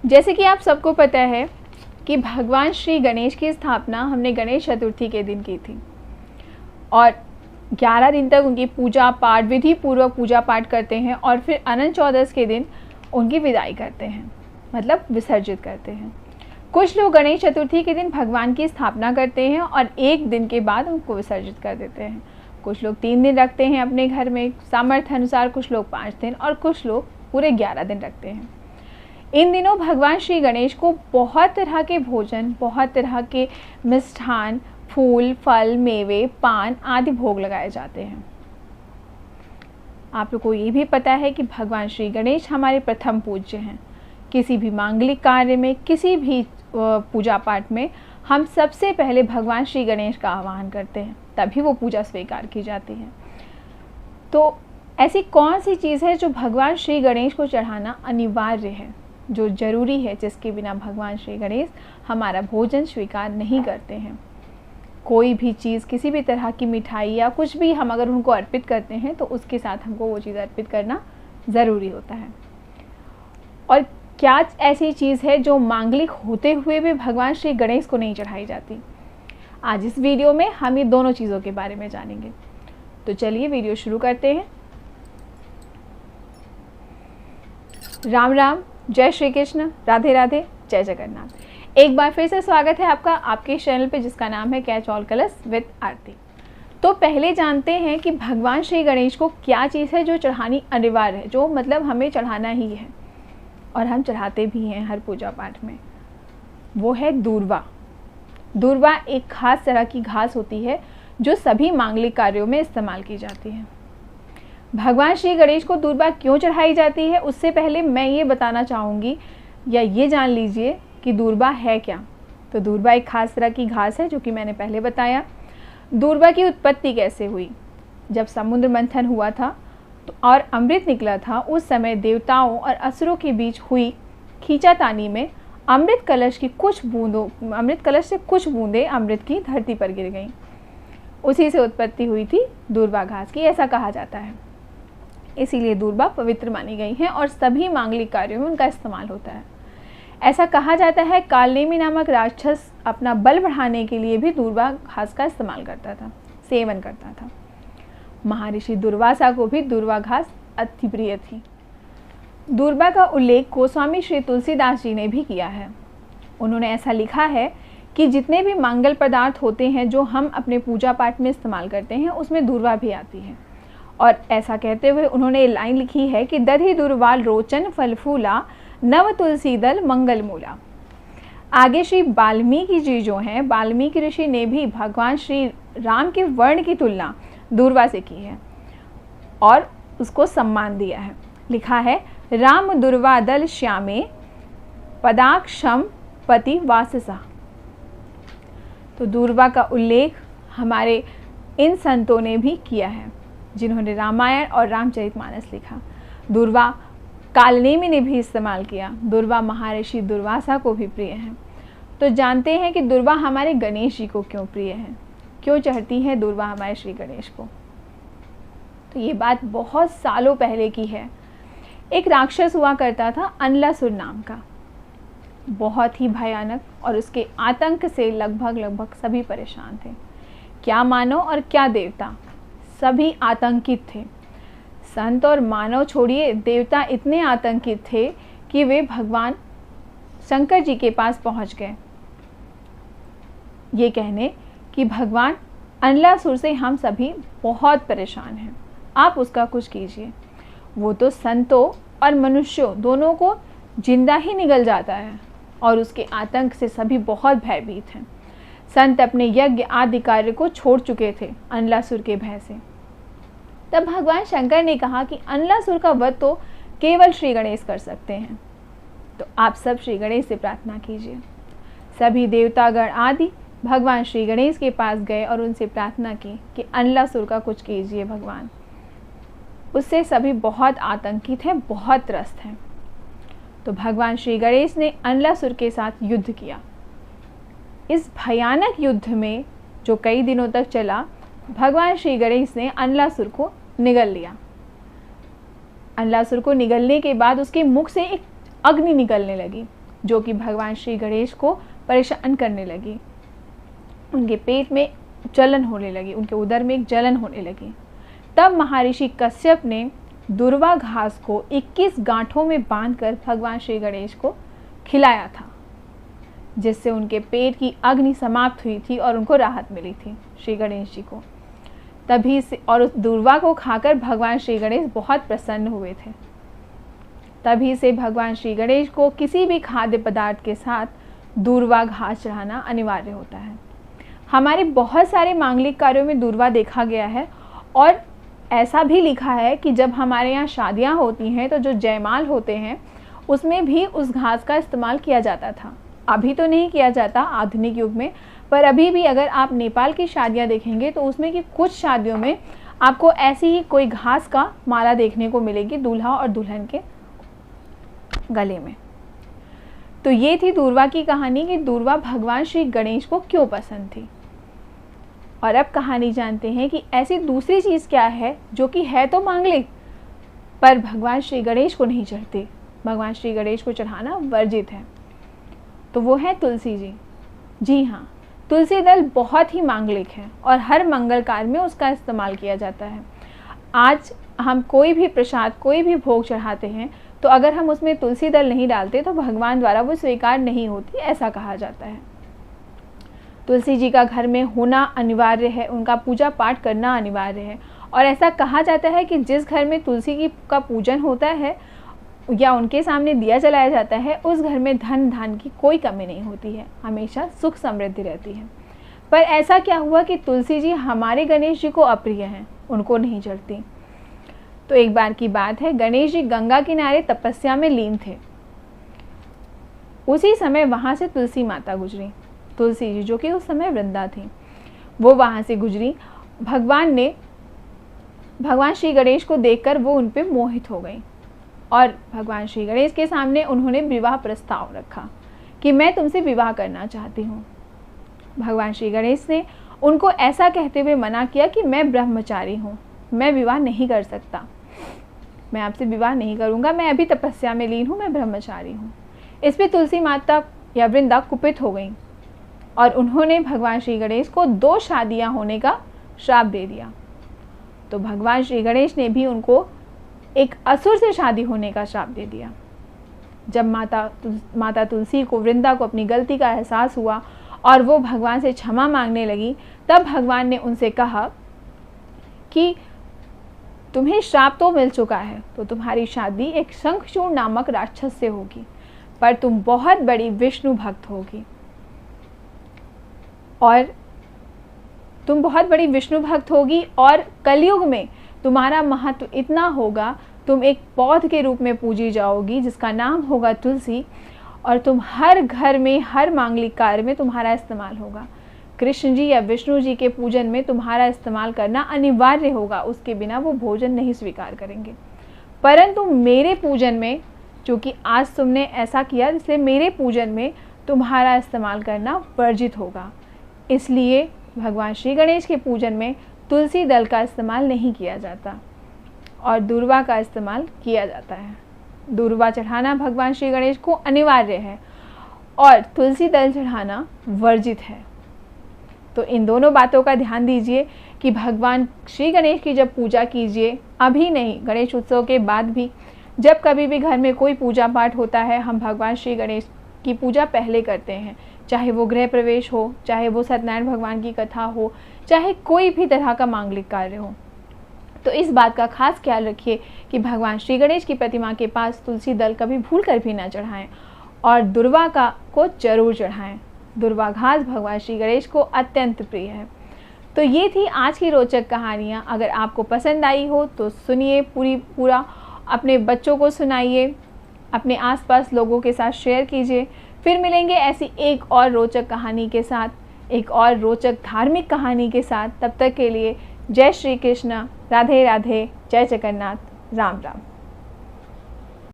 जैसे कि आप सबको पता है कि भगवान श्री गणेश की स्थापना हमने गणेश चतुर्थी के दिन की थी और 11 दिन तक उनकी पूजा पाठ, विधि पूर्वक पूजा पाठ करते हैं और फिर अनंत चौदस के दिन उनकी विदाई करते हैं, मतलब विसर्जित करते हैं। कुछ लोग गणेश चतुर्थी के दिन भगवान की स्थापना करते हैं और 1 दिन के बाद उनको विसर्जित कर देते हैं। कुछ लोग 3 दिन रखते हैं अपने घर में सामर्थ्य अनुसार, कुछ लोग 5 दिन और कुछ लोग पूरे 11 दिन रखते हैं। इन दिनों भगवान श्री गणेश को बहुत तरह के भोजन, बहुत तरह के मिष्ठान, फूल, फल, मेवे, पान आदि भोग लगाए जाते हैं। आप लोग को ये भी पता है कि भगवान श्री गणेश हमारे प्रथम पूज्य हैं। किसी भी मांगलिक कार्य में, किसी भी पूजा पाठ में हम सबसे पहले भगवान श्री गणेश का आह्वान करते हैं, तभी वो पूजा स्वीकार की जाती है। तो ऐसी कौन सी चीज़ है जो भगवान श्री गणेश को चढ़ाना अनिवार्य है, जो ज़रूरी है, जिसके बिना भगवान श्री गणेश हमारा भोजन स्वीकार नहीं करते हैं? कोई भी चीज़, किसी भी तरह की मिठाई या कुछ भी हम अगर उनको अर्पित करते हैं तो उसके साथ हमको वो चीज़ अर्पित करना ज़रूरी होता है। और क्या ऐसी चीज़ है जो मांगलिक होते हुए भी भगवान श्री गणेश को नहीं चढ़ाई जाती? आज इस वीडियो में हम ये दोनों चीज़ों के बारे में जानेंगे। तो चलिए वीडियो शुरू करते हैं। राम राम, जय श्री कृष्ण, राधे राधे, जय जगन्नाथ। एक बार फिर से स्वागत है आपका आपके चैनल पे जिसका नाम है कैच ऑल कलर्स विद आरती। तो पहले जानते हैं कि भगवान श्री गणेश को क्या चीज़ है जो चढ़ानी अनिवार्य है, जो मतलब हमें चढ़ाना ही है और हम चढ़ाते भी हैं हर पूजा पाठ में। वो है दूर्वा। दूर्वा एक खास तरह की घास होती है जो सभी मांगलिक कार्यों में इस्तेमाल की जाती है। भगवान श्री गणेश को दूर्वा क्यों चढ़ाई जाती है, उससे पहले मैं ये बताना चाहूँगी या ये जान लीजिए कि दूर्वा है क्या। तो दूर्वा एक खास तरह की घास है जो कि मैंने पहले बताया। दूर्वा की उत्पत्ति कैसे हुई? जब समुद्र मंथन हुआ था तो और अमृत निकला था, उस समय देवताओं और असुरों के बीच हुई खींचातानी में अमृत कलश से कुछ बूंदें अमृत की धरती पर गिर गईं। उसी से उत्पत्ति हुई थी दूर्वा घास की, ऐसा कहा जाता है। इसीलिए दूर्वा पवित्र मानी गई है और सभी मांगलिक कार्यों में उनका इस्तेमाल होता है। ऐसा कहा जाता है कालनेमी नामक राक्षस अपना बल बढ़ाने के लिए भी दूर्वा घास का इस्तेमाल करता था, सेवन करता था। महर्षि दुर्वासा को भी दूर्वा घास अति प्रिय थी। दूर्वा का उल्लेख गोस्वामी श्री तुलसीदास जी ने भी किया है। उन्होंने ऐसा लिखा है कि जितने भी मंगल पदार्थ होते हैं जो हम अपने पूजा पाठ में इस्तेमाल करते हैं उसमें दूर्वा भी आती है। और ऐसा कहते हुए उन्होंने लाइन लिखी है कि दधि दुर्वाल रोचन फल फूला नव तुलसी दल मंगल मूला। आगे श्री वाल्मीकि जी जो हैं, वाल्मीकि ऋषि ने भी भगवान श्री राम के वर्ण की तुलना दूर्वा से की है और उसको सम्मान दिया है। लिखा है राम दुर्वा दल श्यामे पदाक्षम पति वाससा। तो दूर्वा का उल्लेख हमारे इन संतों ने भी किया है जिन्होंने रामायण और रामचरितमानस लिखा। दूर्वा कालनेमी ने भी इस्तेमाल किया। दूर्वा महर्षि दुर्वासा को भी प्रिय है। तो जानते हैं कि दूर्वा हमारे गणेश जी को क्यों प्रिय है, क्यों चढ़ती है दूर्वा हमारे श्री गणेश को। तो ये बात बहुत सालों पहले की है। एक राक्षस हुआ करता था अनलासुर नाम का, बहुत ही भयानक, और उसके आतंक से लगभग सभी परेशान थे। क्या मानव और क्या देवता, सभी आतंकित थे। संत और मानव छोड़िए, देवता इतने आतंकित थे कि वे भगवान शंकर जी के पास पहुंच गए ये कहने कि भगवान अनलासुर से हम सभी बहुत परेशान हैं, आप उसका कुछ कीजिए। वो तो संतों और मनुष्यों दोनों को जिंदा ही निगल जाता है और उसके आतंक से सभी बहुत भयभीत हैं। संत अपने यज्ञ आदि कार्य को छोड़ चुके थे अनलासुर के भय से। तब भगवान शंकर ने कहा कि अनलासुर का वध तो केवल श्री गणेश कर सकते हैं, तो आप सब श्री गणेश से प्रार्थना कीजिए। सभी देवतागण आदि भगवान श्री गणेश के पास गए और उनसे प्रार्थना की कि अनलासुर का कुछ कीजिए भगवान, उससे सभी बहुत आतंकित हैं, बहुत त्रस्त हैं। तो भगवान श्री गणेश ने अनलासुर के साथ युद्ध किया। इस भयानक युद्ध में जो कई दिनों तक चला, भगवान श्री गणेश ने अनलासुर को निगल लिया। अनलासुर को निगलने के बाद उसके मुख से एक अग्नि निकलने लगी जो कि भगवान श्री गणेश को परेशान करने लगी। उनके पेट में जलन होने लगी, उनके उदर में एक जलन होने लगी। तब महर्षि कश्यप ने दुर्वा घास को 21 गांठों में बांधकर भगवान श्री गणेश को खिलाया था, जिससे उनके पेट की अग्नि समाप्त हुई थी और उनको राहत मिली थी श्री गणेश जी को। तभी से और उस दुर्वा को खाकर भगवान श्री गणेश बहुत प्रसन्न हुए थे। तभी से भगवान श्री गणेश को किसी भी खाद्य पदार्थ के साथ दूर्वा घास चढ़ाना अनिवार्य होता है। हमारे बहुत सारे मांगलिक कार्यों में दूर्वा देखा गया है और ऐसा भी लिखा है कि जब हमारे यहाँ शादियाँ होती हैं तो जो जयमाल होते हैं उसमें भी उस घास का इस्तेमाल किया जाता था। अभी तो नहीं किया जाता आधुनिक युग में, पर अभी भी अगर आप नेपाल की शादियाँ देखेंगे तो उसमें कि कुछ शादियों में आपको ऐसी ही कोई घास का माला देखने को मिलेगी दूल्हा और दुल्हन के गले में। तो ये थी दूर्वा की कहानी कि दूर्वा भगवान श्री गणेश को क्यों पसंद थी। और अब कहानी जानते हैं कि ऐसी दूसरी चीज़ क्या है जो कि है तो मांगलिक पर भगवान श्री गणेश को नहीं चढ़ती, भगवान श्री गणेश को चढ़ाना वर्जित है। तो वो है तुलसी जी। जी हाँ, तुलसी दल बहुत ही मांगलिक है और हर मंगल कार्य में उसका इस्तेमाल किया जाता है। आज हम कोई भी प्रसाद, कोई भी भोग चढ़ाते हैं तो अगर हम उसमें तुलसी दल नहीं डालते तो भगवान द्वारा वो स्वीकार नहीं होती, ऐसा कहा जाता है। तुलसी जी का घर में होना अनिवार्य है, उनका पूजा पाठ करना अनिवार्य है। और ऐसा कहा जाता है कि जिस घर में तुलसी का पूजन होता है या उनके सामने दिया जलाया जाता है, उस घर में धन धान की कोई कमी नहीं होती है, हमेशा सुख समृद्धि रहती है। पर ऐसा क्या हुआ कि तुलसी जी हमारे गणेश जी को अप्रिय हैं, उनको नहीं चढ़ती। तो एक बार की बात है, गणेश जी गंगा किनारे तपस्या में लीन थे। उसी समय वहाँ से तुलसी माता गुजरी। तुलसी जी जो कि उस समय वृंदा थी, वो वहाँ से गुजरी। भगवान श्री गणेश को देखकर वो उन पे मोहित हो गई और भगवान श्री गणेश के सामने उन्होंने विवाह प्रस्ताव रखा कि मैं तुमसे विवाह करना चाहती हूँ। भगवान श्री गणेश ने उनको ऐसा कहते हुए मना किया कि मैं ब्रह्मचारी हूँ, मैं विवाह नहीं कर सकता, मैं आपसे विवाह नहीं करूँगा, मैं अभी तपस्या में लीन हूँ, मैं ब्रह्मचारी हूँ। इस पर तुलसी माता या वृंदा कुपित हो गई और उन्होंने भगवान श्री गणेश को 2 शादियाँ होने का श्राप दे दिया। तो भगवान श्री गणेश ने भी उनको एक असुर से शादी होने का श्राप दे दिया। जब माता तुलसी को, वृंदा को अपनी गलती का एहसास हुआ और वो भगवान से क्षमा मांगने लगी, तब भगवान ने उनसे कहा कि तुम्हें श्राप तो मिल चुका है, तो तुम्हारी शादी एक शंखचूड़ नामक राक्षस से होगी, पर तुम बहुत बड़ी विष्णु भक्त होगी और तुम बहुत बड़ी विष्णु भक्त होगी और कलयुग में तुम्हारा महत्व इतना होगा, तुम एक पौध के रूप में पूजी जाओगी जिसका नाम होगा तुलसी, और तुम हर घर में, हर मांगलिक कार्य में तुम्हारा इस्तेमाल होगा। कृष्ण जी या विष्णु जी के पूजन में तुम्हारा इस्तेमाल करना अनिवार्य होगा, उसके बिना वो भोजन नहीं स्वीकार करेंगे। परंतु मेरे पूजन में, चूँकि आज तुमने ऐसा किया इसलिए मेरे पूजन में तुम्हारा इस्तेमाल करना वर्जित होगा। इसलिए भगवान श्री गणेश के पूजन में तुलसी दल का इस्तेमाल नहीं किया जाता और दूर्वा का इस्तेमाल किया जाता है। दूर्वा चढ़ाना भगवान श्री गणेश को अनिवार्य है और तुलसी दल चढ़ाना वर्जित है। तो इन दोनों बातों का ध्यान दीजिए कि भगवान श्री गणेश की जब पूजा कीजिए, अभी नहीं, गणेश उत्सव के बाद भी, जब कभी भी घर में कोई पूजा पाठ होता है, हम भगवान श्री गणेश की पूजा पहले करते हैं, चाहे वो गृह प्रवेश हो, चाहे वो सत्यनारायण भगवान की कथा हो, चाहे कोई भी तरह का मांगलिक कार्य हो। तो इस बात का खास ख्याल रखिए कि भगवान श्री गणेश की प्रतिमा के पास तुलसी दल कभी भूल कर भी ना चढ़ाएं और दुर्वा को जरूर चढ़ाएं। दुर्वा घास भगवान श्री गणेश को अत्यंत प्रिय है। तो ये थी आज की रोचक कहानियाँ। अगर आपको पसंद आई हो तो सुनिए, पूरा अपने बच्चों को सुनाइए, अपने आसपास लोगों के साथ शेयर कीजिए। फिर मिलेंगे ऐसी एक और रोचक कहानी के साथ, एक और रोचक धार्मिक कहानी के साथ। तब तक के लिए जय श्री कृष्ण, राधे राधे, जय जगन्नाथ, राम राम।